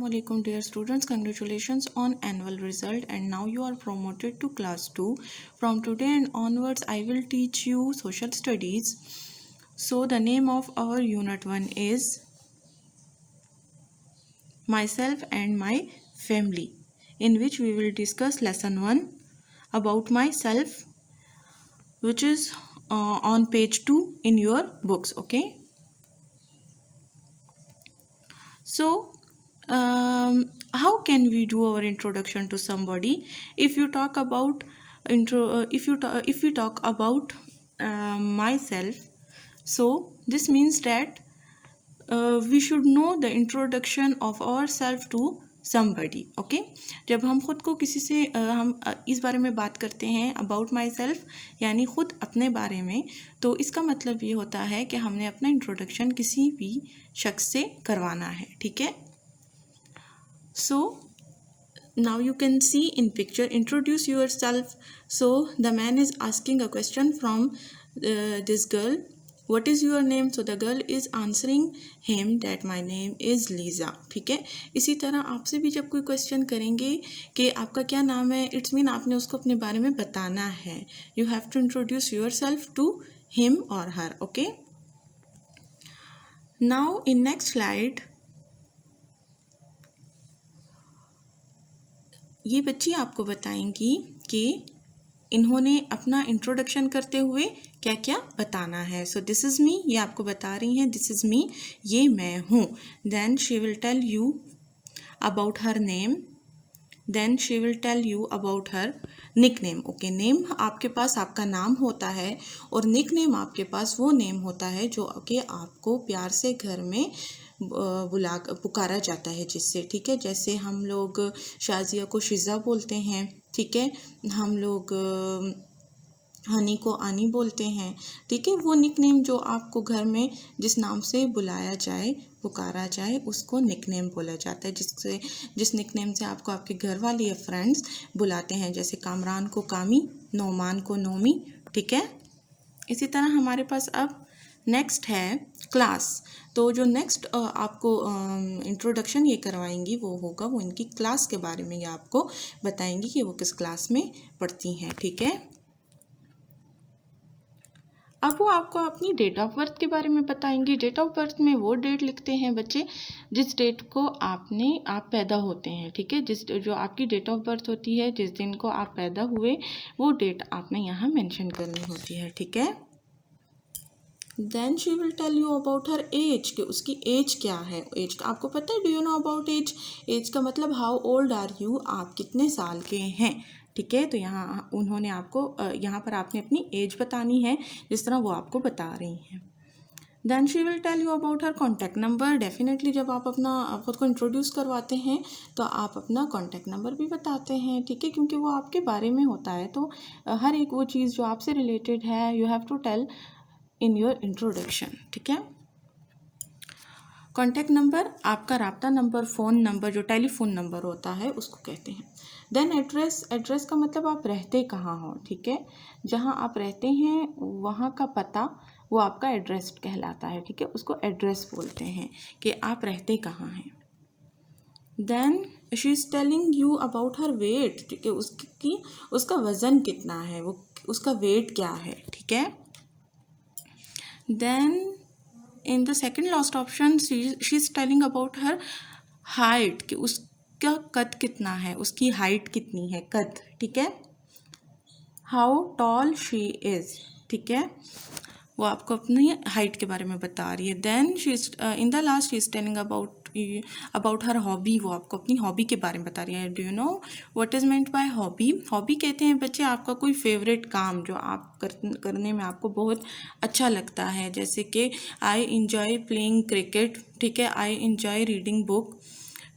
Assalamualaikum dear students, congratulations on annual result and now you are promoted to class 2. From today and onwards I will teach you social studies. So the name of our unit 1 is myself and my family, in which we will discuss lesson 1 about myself, which is on page 2 in your books. Okay, so how can we do our introduction to somebody? If you talk about if we talk about myself, so this means that we should know the introduction of ourselves to somebody. Okay, जब हम खुद को किसी से हम इस बारे में बात करते हैं अबाउट माई सेल्फ, यानी खुद अपने बारे में, तो इसका मतलब ये होता है कि हमने अपना इंट्रोडक्शन किसी भी शख्स से करवाना है. ठीक है, so now you can see in picture, introduce yourself. So the man is asking a question from this girl, what is your name? So the girl is answering him that my name is Lisa. ठीक है, इसी तरह आपसे भी जब कोई question करेंगे कि आपका क्या नाम है, इट्स मीन आपने उसको अपने बारे में बताना है. You have to introduce yourself to him or her. Okay, now in next slide ये बच्ची आपको बताएंगी कि इन्होंने अपना इंट्रोडक्शन करते हुए क्या क्या बताना है. सो दिस इज़ मी, ये आपको बता रही हैं, दिस इज़ मी, ये मैं हूँ. Then she will tell you about her name, then she will tell you about her nickname. Okay, name आपके पास आपका नाम होता है और निक नेम आपके पास वो नेम होता है जो कि आपको प्यार से घर में पुकारा जाता है जिससे. ठीक है, जैसे हम लोग शाजिया को शिज़ा बोलते हैं. ठीक है, हम लोग हनी को आनी बोलते हैं. ठीक है, वो निक नेम जो आपको घर में जिस नाम से बुलाया जाए, पुकारा जाए, उसको निक नेम बोला जाता है. जिस निक नेम से आपको आपके घर वाले या फ्रेंड्स बुलाते हैं, जैसे कामरान को कामी, नोमान को नोमी. ठीक है, इसी तरह हमारे पास अब नेक्स्ट है क्लास. तो जो नेक्स्ट आपको इंट्रोडक्शन ये करवाएंगी वो होगा, वो इनकी क्लास के बारे में ये आपको बताएंगी कि वो किस क्लास में पढ़ती हैं. ठीक है, अब वो आपको अपनी डेट ऑफ बर्थ के बारे में बताएंगी. डेट ऑफ बर्थ में वो डेट लिखते हैं बच्चे जिस डेट को आप पैदा होते हैं. ठीक है, जो आपकी डेट ऑफ बर्थ होती है, जिस दिन को आप पैदा हुए, वो डेट आपने यहाँ मेंशन करनी होती है. ठीक है, then she will tell you about her age, कि उसकी एज क्या है. एज का आपको पता है, do you know about age? Age का मतलब हाउ ओल्ड आर यू, आप कितने साल के हैं. ठीक है, तो यहाँ उन्होंने आपको यहाँ पर आपने अपनी एज बतानी है जिस तरह वो आपको बता रही हैं. Then she will tell you about her contact number. Definitely जब आप अपना खुद को इंट्रोड्यूस करवाते हैं तो आप अपना कॉन्टैक्ट नंबर भी बताते हैं. ठीक है, क्योंकि वो आपके बारे में होता है, तो हर एक वो चीज़ जो आपसे रिलेटेड है you have to tell in your introduction. ठीक है, कॉन्टैक्ट नंबर आपका राब्ता नंबर, फ़ोन नंबर, जो टेलीफोन नंबर होता है उसको कहते हैं. Then address. एड्रेस का मतलब आप रहते कहाँ हो. ठीक है, जहाँ आप रहते हैं वहाँ का पता वो आपका एड्रेस कहलाता है. ठीक है, उसको एड्रेस बोलते हैं कि आप रहते कहाँ हैं. Then she is telling you about her weight. ठीक है, उसका वज़न कितना है, वो उसका वेट क्या है. ठीक है, then in the second last option she is telling about her height, कि उसका कद कितना है, उसकी हाइट कितनी है, कद. ठीक है, how tall she is. ठीक है, वो आपको अपनी हाइट के बारे में बता रही है. Then she is in the last she is telling about her hobby. वो आपको अपनी हॉबी के बारे में बता रही है. Do you know what is meant by hobby? Hobby कहते हैं बच्चे आपका कोई फेवरेट काम जो आप करने में आपको बहुत अच्छा लगता है. जैसे कि आई इंजॉय प्लेइंग क्रिकेट. ठीक है, आई इंजॉय रीडिंग बुक.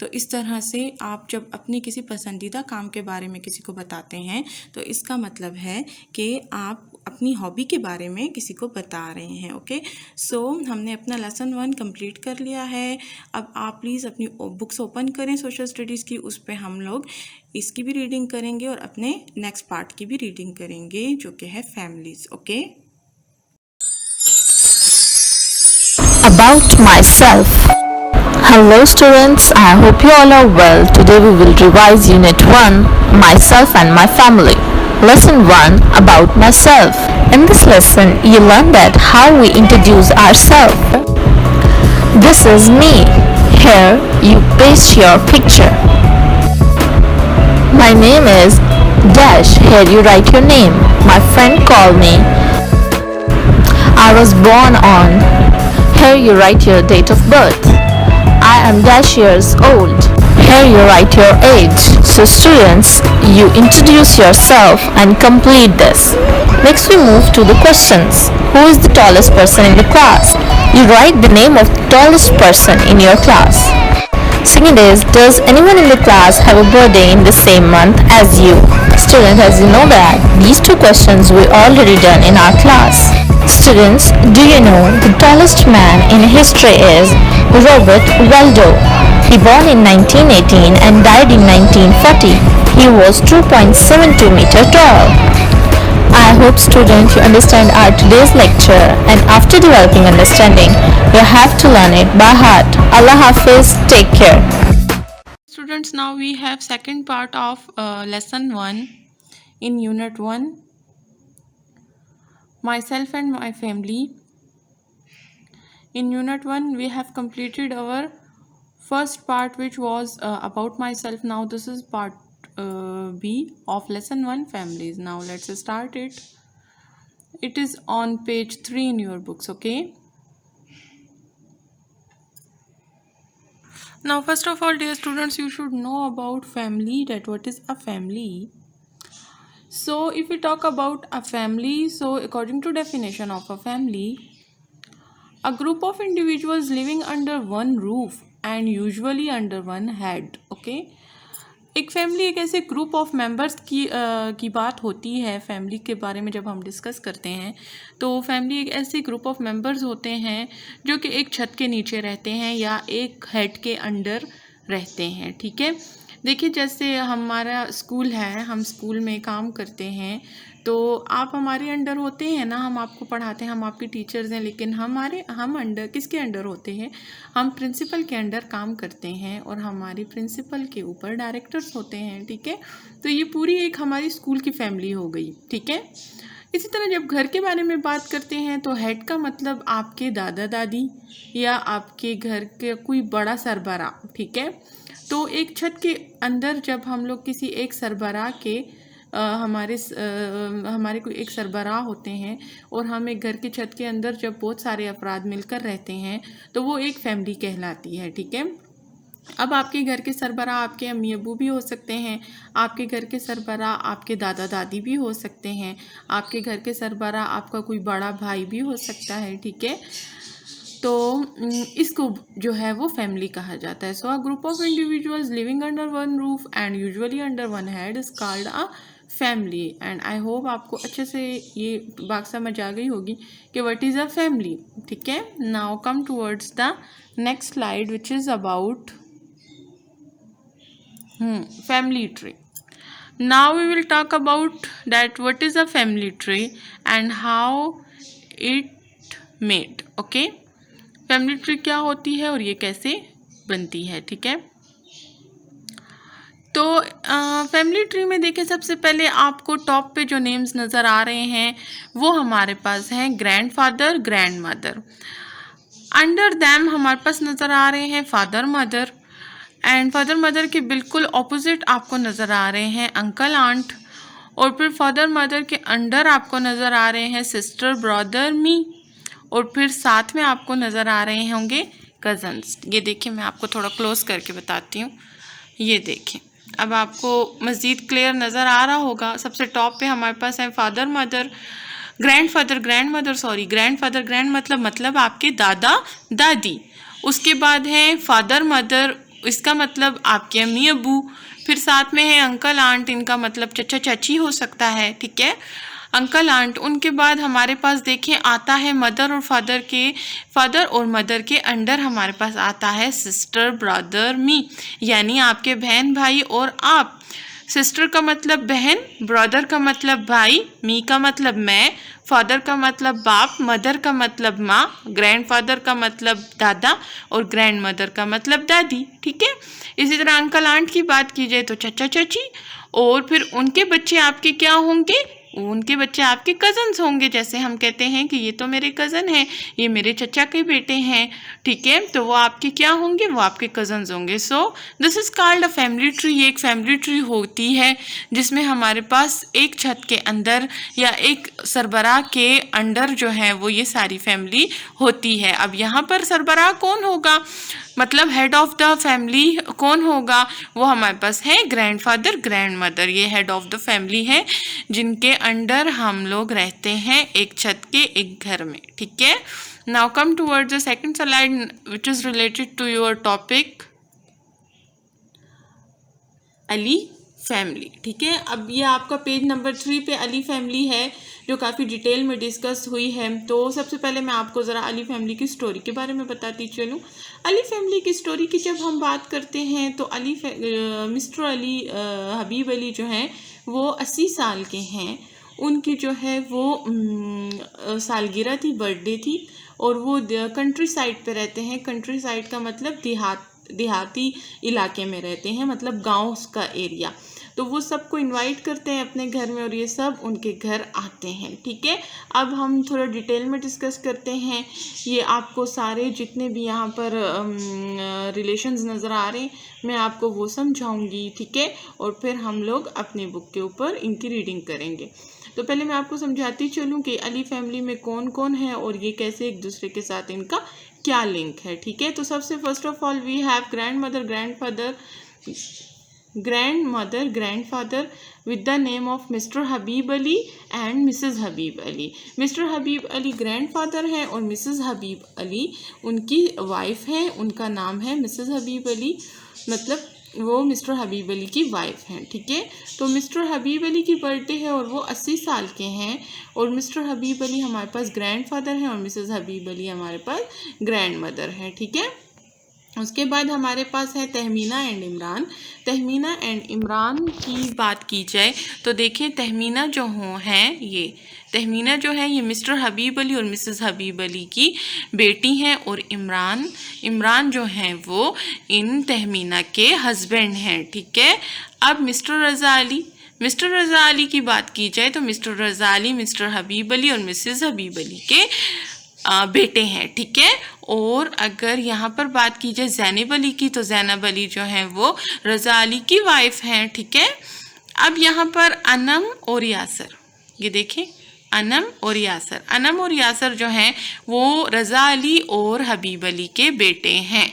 तो इस तरह से आप जब अपने किसी पसंदीदा काम के बारे में किसी को बताते हैं तो इसका मतलब है कि आप अपनी हॉबी के बारे में किसी को बता रहे हैं. ओके, सो हमने अपना लेसन 1 कंप्लीट कर लिया है. अब आप प्लीज़ अपनी बुक्स ओपन करें सोशल स्टडीज़ की, उस पर हम लोग इसकी भी रीडिंग करेंगे और अपने नेक्स्ट पार्ट की भी रीडिंग करेंगे जो कि है families. Okay, About myself. Hello students, I hope you all are well. Today we will revise Unit 1, Myself and My Family. Lesson 1, About Myself. In this lesson, you learn that how we introduce ourselves. This is me. Here you paste your picture. My name is Dash. Here you write your name. My friend called me. I was born on. Here you write your date of birth. I am dash years old. Here you write your age. So students, you introduce yourself and complete this. Next we move to the questions. Who is the tallest person in the class? You write the name of the tallest person in your class. Second is, does anyone in the class have a birthday in the same month as you? Students, as you know that, these two questions we already done in our class. Students, do you know the tallest man in history is Robert Waldo? He born in 1918 and died in 1940. He was 2.72 meter tall. I hope students you understand our today's lecture, and after developing understanding, you have to learn it by heart. Allah Hafiz, take care. Students, now we have second part of lesson 1 in unit 1, Myself and My Family. In unit 1 we have completed our first part, which was about myself. Now this is part B of lesson 1, Families. Now let's start it. It is on page 3 in your books. Okay, now first of all, dear students, you should know about family, that what is a family. So if we talk about a family, so according to definition of a family, a group of individuals living under one roof and usually under one head. Okay, एक family एक ऐसे group of members की बात होती है। Family के बारे में जब हम डिस्कस करते हैं तो फैमिली एक ऐसे ग्रुप ऑफ मेंबर्स होते हैं जो कि एक छत के नीचे रहते हैं या एक हेड के अंडर रहते हैं। ठीक है, देखिए जैसे हमारा स्कूल है, हम स्कूल में काम करते हैं तो आप हमारे अंडर होते हैं ना, हम आपको पढ़ाते हैं, हम आपके टीचर्स हैं, लेकिन हम अंडर किसके अंडर होते हैं? हम प्रिंसिपल के अंडर काम करते हैं और हमारे प्रिंसिपल के ऊपर डायरेक्टर्स होते हैं। ठीक है, तो ये पूरी एक हमारी स्कूल की फैमिली हो गई। ठीक है, इसी तरह जब घर के बारे में बात करते हैं तो हेड का मतलब आपके दादा दादी या आपके घर के कोई बड़ा सरबराह। ठीक है, तो एक छत के अंदर जब हम लोग किसी एक सरबराह के हमारे कोई एक सरबराह होते हैं और हम एक घर के छत के अंदर जब बहुत सारे अफराद मिलकर रहते हैं तो वो एक फैमिली कहलाती है। ठीक है, अब आपके घर के सरबराह आपके अम्मी अब्बू भी हो सकते हैं, आपके घर के सरबराह आपके दादा दादी भी हो सकते हैं, आपके घर के सरबराह आपका कोई बड़ा भाई भी हो सकता है। ठीक है, तो इसको जो है वो फैमिली कहा जाता है। So a group of individuals living under one roof and usually under one head is called a family. And I hope आपको अच्छे से ये बात समझ आ गई होगी कि व्हाट इज़ अ फैमिली। ठीक है, now come towards the next slide which is about family tree. Now we will talk about that what is a family tree and how it made. Okay, family tree क्या होती है और ये कैसे बनती है। ठीक है, तो फैमिली ट्री में देखिए सबसे पहले आपको टॉप पे जो नेम्स नज़र आ रहे हैं वो हमारे पास हैं grandfather, grand mother. Under them हमारे पास नज़र आ रहे हैं father mother, and father mother के बिल्कुल ऑपोजिट आपको नज़र आ रहे हैं अंकल आंट, और फिर फादर मदर के अंडर आपको नज़र आ रहे हैं सिस्टर ब्रदर मी, और फिर साथ में आपको नज़र आ रहे होंगे कज़न्स। ये देखिए मैं आपको थोड़ा क्लोज करके बताती हूँ। ये देखें, अब आपको मज़ीद क्लियर नज़र आ रहा होगा। सबसे टॉप पे हमारे पास है father mother, grandfather grand mother, sorry grandfather grand मतलब आपके दादा दादी। उसके बाद है फादर मदर, इसका मतलब आपके अम्मी अब्बू। फिर साथ में है अंकल आंट, इनका मतलब चचा चाची हो सकता है। ठीक है, अंकल आंट। उनके बाद हमारे पास देखें आता है मदर और फादर और मदर के अंडर हमारे पास आता है सिस्टर ब्रदर मी, यानी आपके बहन भाई और आप। सिस्टर का मतलब बहन, ब्रदर का मतलब भाई, मी का मतलब मैं, फादर का मतलब बाप, मदर का मतलब माँ, ग्रैंडफादर का मतलब दादा और ग्रैंड मदर का मतलब दादी। ठीक है। इसी तरह अंकल आंट की बात की जाए तो चचा चाची, और फिर उनके बच्चे आपके क्या होंगे, उनके बच्चे आपके कजन्स होंगे। जैसे हम कहते हैं कि ये तो मेरे कज़न हैं, ये मेरे चचा के बेटे हैं। ठीक है, तो वो आपके क्या होंगे, वो आपके कजन्स होंगे। So this is called a family tree. ये एक फैमिली ट्री होती है जिसमें हमारे पास एक छत के अंदर या एक सरबराह के अंडर जो है वो ये सारी फैमिली होती है। अब यहाँ पर सरबराह कौन होगा, मतलब हेड ऑफ द फैमिली कौन होगा, वो हमारे पास है ग्रैंडफादर ग्रैंड मदर। ये हेड ऑफ द फैमिली है जिनके अंडर हम लोग रहते हैं एक छत के एक घर में। ठीक है। Now come towards the second slide which is related to your topic Ali family. ठीक है। अब ये आपका पेज नंबर 3 पे अली फैमिली है जो काफ़ी डिटेल में डिस्कस हुई है। तो सबसे पहले मैं आपको ज़रा अली फैमिली की स्टोरी के बारे में बताती चलूँ। अली फैमिली की स्टोरी की जब हम बात करते हैं तो मिस्टर अली हबीब अली जो हैं वो 80 साल के हैं। उनकी जो है वो सालगिरह थी, बर्थडे थी, और वो कंट्री साइड पे रहते हैं। कंट्री साइड का मतलब देहाती इलाके में रहते हैं, मतलब गाँव का एरिया। तो वो सबको इनवाइट करते हैं अपने घर में और ये सब उनके घर आते हैं। ठीक है। अब हम थोड़ा डिटेल में डिस्कस करते हैं। ये आपको सारे जितने भी यहाँ पर रिलेशंस नज़र आ रहे हैं मैं आपको वो समझाऊंगी। ठीक है। और फिर हम लोग अपने बुक के ऊपर इनकी रीडिंग करेंगे। तो पहले मैं आपको समझाती चलूँ कि अली फैमिली में कौन कौन है और ये कैसे एक दूसरे के साथ इनका क्या लिंक है। ठीक है। तो सबसे first of all we have grandmother grandfather with the name of Mr. Habib Ali and Mrs. Habib Ali. Mr. Habib Ali grandfather हैं और Mrs. Habib Ali उनकी वाइफ है। उनका नाम है Mrs. Habib Ali, मतलब वो मिस्टर हबीब अली की वाइफ हैं। ठीक है। तो मिस्टर हबीब अली की बर्थडे है और वो 80 साल के हैं और मिस्टर हबीब अली हमारे पास ग्रैंडफादर हैं और मिसेस हबीब अली हमारे पास ग्रैंड मदर हैं। ठीक है। उसके बाद हमारे पास है तहमीना एंड इमरान। तहमीना एंड इमरान की बात की जाए तो देखिए तहमीना जो हैं ये तहमीना जो है ये मिस्टर हबीब अली और मिसेस हबीब अली की बेटी हैं और इमरान जो हैं वो इन तहमीना के हस्बैंड हैं। ठीक है। अब मिस्टर रज़ा अली की बात की जाए तो मिस्टर रज़ा अली मिस्टर हबीब अली और मिसेस हबीब अली के बेटे हैं। ठीक है। और अगर यहाँ पर बात की जाए ज़ैनब अली की तो ज़ैनब अली जो हैं वो रज़ा अली की वाइफ हैं। ठीक है। अब यहाँ पर अनम और यासर, ये देखें अनम और यासर जो हैं वो रज़ा अली और हबीब अली के बेटे हैं।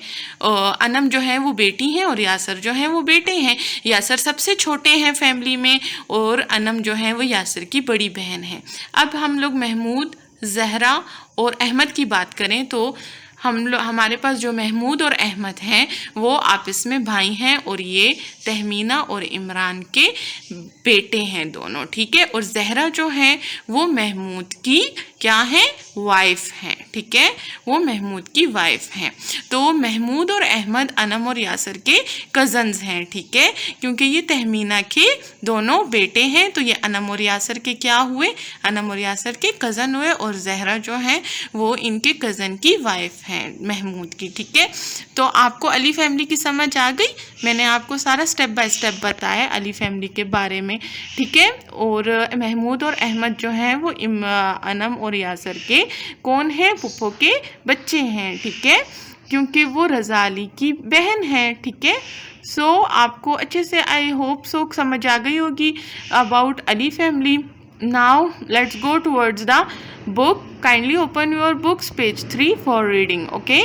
अनम जो है वो बेटी हैं और यासर जो हैं वो बेटे हैं। यासर सबसे छोटे हैं फैमिली में और अनम जो है वो यासर की बड़ी बहन है। अब हम लोग महमूद, जहरा और अहमद की बात करें तो हमारे पास जो महमूद और अहमद हैं वो आपस में भाई हैं और ये तहमीना और इमरान के बेटे हैं दोनों। ठीक है। और जहरा जो है वो महमूद की क्या है, वाइफ हैं। ठीक है। वो महमूद की वाइफ हैं। तो महमूद और अहमद अनम और यासर के कज़न्स हैं। ठीक है। क्योंकि ये तहमीना के दोनों बेटे हैं तो ये अनम और यासर के क्या हुए, अनम और यासर के कज़न हुए और जहरा जो है वो इनके कज़न की वाइफ हैं महमूद की। ठीक है। तो आपको अली फैमिली की समझ आ गई। मैंने आपको सारा स्टेप बाय स्टेप बताया अली फैमिली के बारे में। ठीक है। और महमूद और अहमद जो हैं वो अनम और यासर के कौन है, पुप्पो के बच्चे हैं। ठीक है। क्योंकि वो रज़ा अली की बहन है। ठीक है। सो आपको अच्छे से आई होप सो समझ आ गई होगी about Ali family. Now let's go towards the book. Kindly open your books page 3 for reading. Okay.